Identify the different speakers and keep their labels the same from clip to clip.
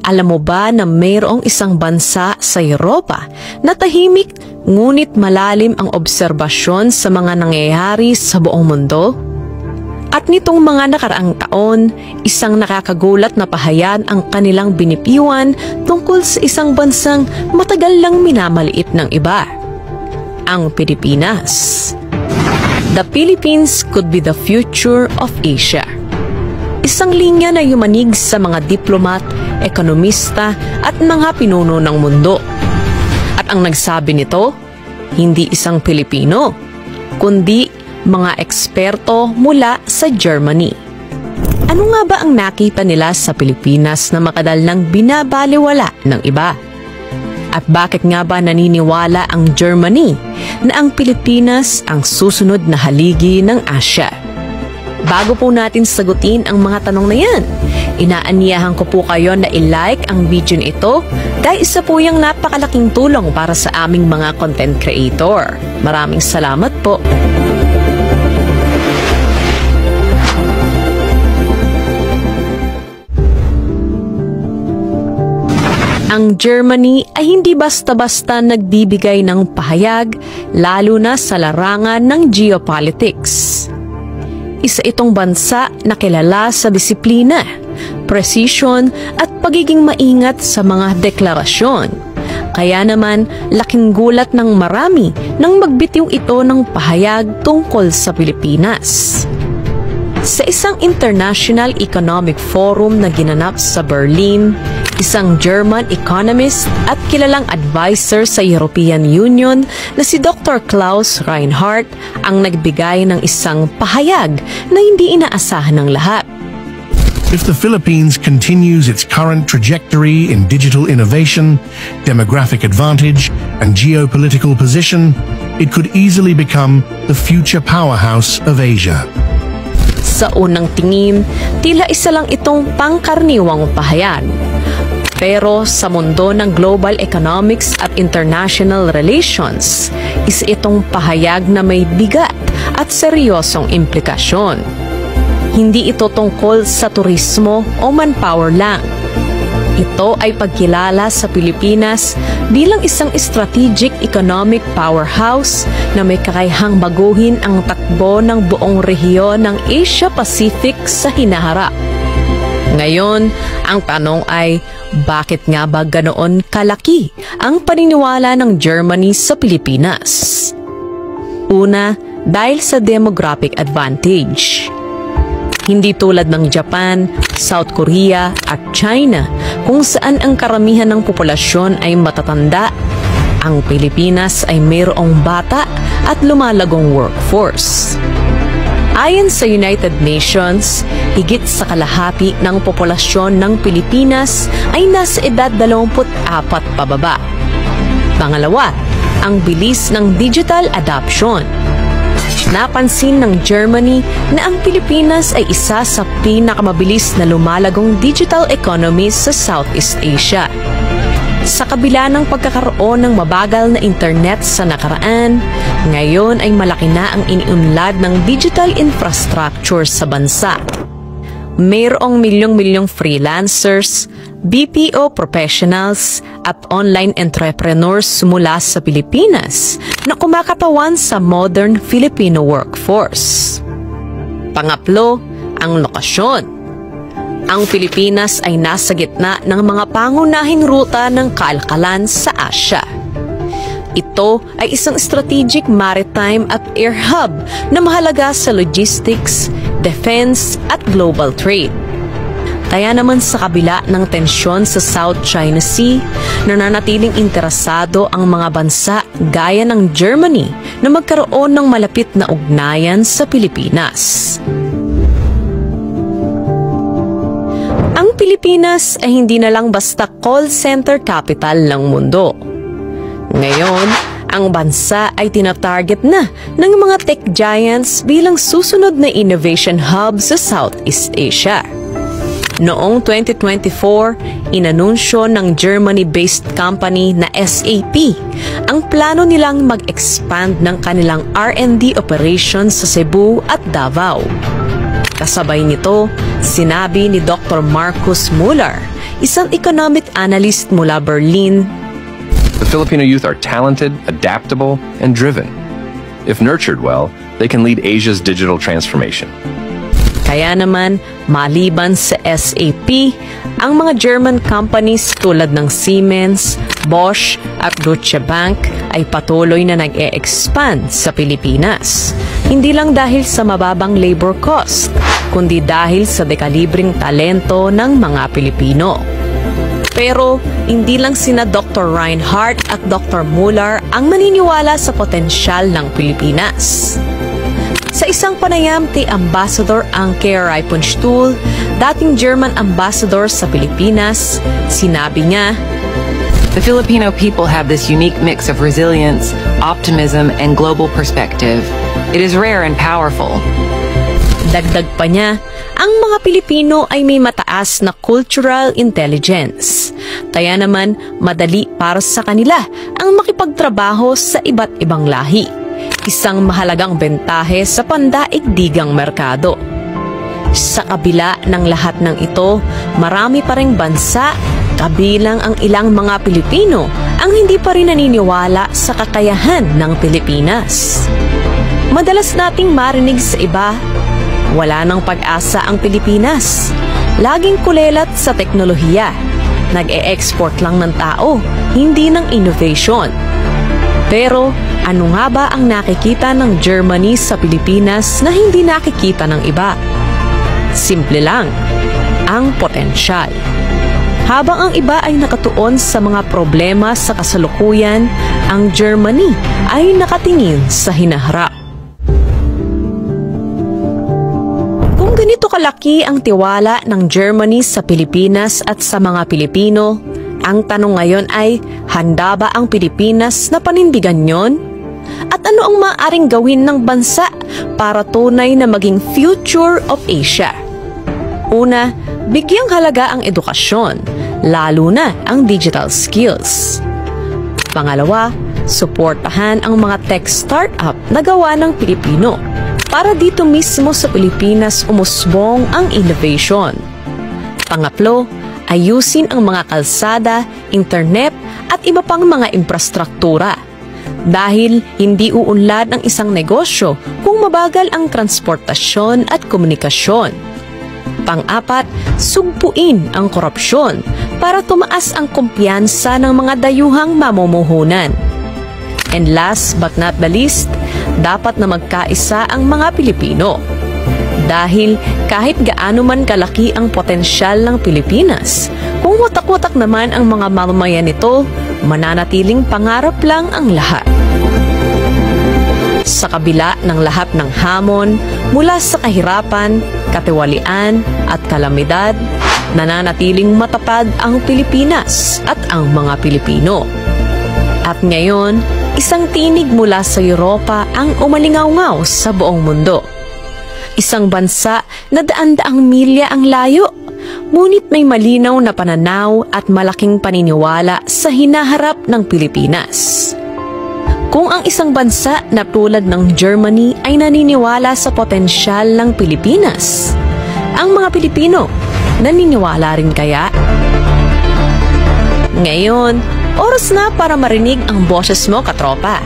Speaker 1: Alam mo ba na mayroong isang bansa sa Europa na tahimik ngunit malalim ang obserbasyon sa mga nangyayari sa buong mundo? At nitong mga nakaraang taon, isang nakakagulat na pahayag ang kanilang binipiwan tungkol sa isang bansang matagal lang minamaliit ng iba, ang Pilipinas. The Philippines could be the future of Asia. Isang linya na yumanig sa mga diplomat, ekonomista at mga pinuno ng mundo. At ang nagsabi nito, hindi isang Pilipino, kundi mga eksperto mula sa Germany. Ano nga ba ang nakita nila sa Pilipinas na makadalang binabaliwala ng iba? At bakit nga ba naniniwala ang Germany na ang Pilipinas ang susunod na haligi ng Asya? Bago po natin sagutin ang mga tanong na yan, inaanyahan ko po kayo na i-like ang video na ito dahil isa po yung napakalaking tulong para sa aming mga content creator. Maraming salamat po. Ang Germany ay hindi basta-basta nagbibigay ng pahayag, lalo na sa larangan ng geopolitics. Isa itong bansa na kilala sa disiplina, precision at pagiging maingat sa mga deklarasyon. Kaya naman, laking gulat ng marami nang magbitiw ito ng pahayag tungkol sa Pilipinas. Sa isang International Economic Forum na ginanap sa Berlin, isang German economist at kilalang advisor sa European Union na si Dr. Klaus Reinhardt ang nagbigay ng isang pahayag na hindi inaasahan ng lahat.
Speaker 2: If the Philippines continues its current trajectory in digital innovation, demographic advantage, and geopolitical position, it could easily become the future powerhouse of Asia.
Speaker 1: Sa unang tingin, tila isa lang itong pangkaraniwang pahayag. Pero sa mundo ng global economics at international relations, isa itong pahayag na may bigat at seryosong implikasyon. Hindi ito tungkol sa turismo o manpower lang. Ito ay pagkilala sa Pilipinas bilang isang strategic economic powerhouse na may kakayahang baguhin ang takbo ng buong rehiyon ng Asia-Pacific sa hinaharap. Ngayon, ang tanong ay, bakit nga ba ganoon kalaki ang paniniwala ng Germany sa Pilipinas? Una, dahil sa demographic advantage. Hindi tulad ng Japan, South Korea at China kung saan ang karamihan ng populasyon ay matatanda, ang Pilipinas ay mayroong bata at lumalagong workforce. Ayon sa United Nations, higit sa kalahati ng populasyon ng Pilipinas ay nasa edad 24 pababa. Pangalawa, ang bilis ng digital adoption. Napansin ng Germany na ang Pilipinas ay isa sa pinakamabilis na lumalagong digital economy sa Southeast Asia. Sa kabila ng pagkakaroon ng mabagal na internet sa nakaraan, ngayon ay malaki na ang iniunlad ng digital infrastructure sa bansa. Mayroong milyong-milyong freelancers, BPO professionals at online entrepreneurs mula sa Pilipinas na kumakatawan sa modern Filipino workforce. Pangatlo, ang lokasyon. Ang Pilipinas ay nasa gitna ng mga pangunahing ruta ng kalakalan sa Asya. Ito ay isang strategic maritime at air hub na mahalaga sa logistics, defense at global trade. Kaya naman sa kabila ng tensyon sa South China Sea, nananatiling interesado ang mga bansa gaya ng Germany na magkaroon ng malapit na ugnayan sa Pilipinas. Ang Pilipinas ay hindi na lang basta call center capital ng mundo. Ngayon, ang bansa ay tinatarget na ng mga tech giants bilang susunod na innovation hub sa Southeast Asia. Noong 2024, inanunsyo ng Germany-based company na SAP ang plano nilang mag-expand ng kanilang R&D operations sa Cebu at Davao. Kasabay nito, sinabi ni Dr. Marcus Muller, isang economic analyst mula Berlin.
Speaker 3: The Filipino youth are talented, adaptable, and driven. If nurtured well, they can lead Asia's digital transformation.
Speaker 1: Kaya naman, maliban sa SAP, ang mga German companies tulad ng Siemens, Bosch at Deutsche Bank ay patuloy na nag-e-expand sa Pilipinas. Hindi lang dahil sa mababang labor cost, kundi dahil sa dekalibring talento ng mga Pilipino. Pero hindi lang sina Dr. Reinhardt at Dr. Muller ang naniniwala sa potensyal ng Pilipinas. Sa isang panayam kay Ambassador Anke Reipenstuhl, dating German ambassador sa Pilipinas, sinabi niya,
Speaker 4: "The Filipino people have this unique mix of resilience, optimism, and global perspective. It is rare and powerful."
Speaker 1: Dagdag pa niya, ang mga Pilipino ay may mataas na cultural intelligence. Kaya naman, madali para sa kanila ang makipagtrabaho sa iba't ibang lahi. Isang mahalagang bentahe sa pandaigdigang merkado. Sa kabila ng lahat ng ito, marami pa ring bansa, kabilang ang ilang mga Pilipino, ang hindi pa rin naniniwala sa kakayahan ng Pilipinas. Madalas nating marinig sa iba, wala nang pag-asa ang Pilipinas. Laging kulelat sa teknolohiya. Nag-e-export lang ng tao, hindi ng innovation. Pero ano nga ba ang nakikita ng Germany sa Pilipinas na hindi nakikita ng iba? Simple lang, ang potensyal. Habang ang iba ay nakatuon sa mga problema sa kasalukuyan, ang Germany ay nakatingin sa hinaharap. Kung ganito kalaki ang tiwala ng Germany sa Pilipinas at sa mga Pilipino, ang tanong ngayon ay, handa ba ang Pilipinas na panindigan yon? At ano ang maaaring gawin ng bansa para tunay na maging future of Asia? Una, bigyang halaga ang edukasyon, lalo na ang digital skills. Pangalawa, suportahan ang mga tech startup na gawa ng Pilipino para dito mismo sa Pilipinas umusbong ang innovation. Pangatlo, ayusin ang mga kalsada, internet at iba pang mga infrastruktura. Dahil hindi uunlad ang isang negosyo kung mabagal ang transportasyon at komunikasyon. Pang-apat, sugpuin ang korupsyon para tumaas ang kumpiyansa ng mga dayuhang mamumuhunan. And last but not the least, dapat na magkaisa ang mga Pilipino. Dahil kahit gaano man kalaki ang potensyal ng Pilipinas, kung watak-watak naman ang mga mamamayan nito, mananatiling pangarap lang ang lahat. Sa kabila ng lahat ng hamon, mula sa kahirapan, katiwalian at kalamidad, nananatiling matapag ang Pilipinas at ang mga Pilipino. At ngayon, isang tinig mula sa Europa ang umalingaw-ngaw sa buong mundo. Isang bansa na daan-daang milya ang layo, ngunit may malinaw na pananaw at malaking paniniwala sa hinaharap ng Pilipinas. Kung ang isang bansa na tulad ng Germany ay naniniwala sa potensyal ng Pilipinas, ang mga Pilipino naniniwala rin kaya? Ngayon, oras na para marinig ang boses mo, katropa.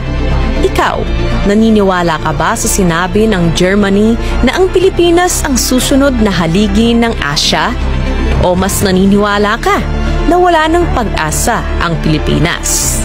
Speaker 1: Ikaw, naniniwala ka ba sa sinabi ng Germany na ang Pilipinas ang susunod na haligi ng Asya? O mas naniniwala ka na wala ng pag-asa ang Pilipinas?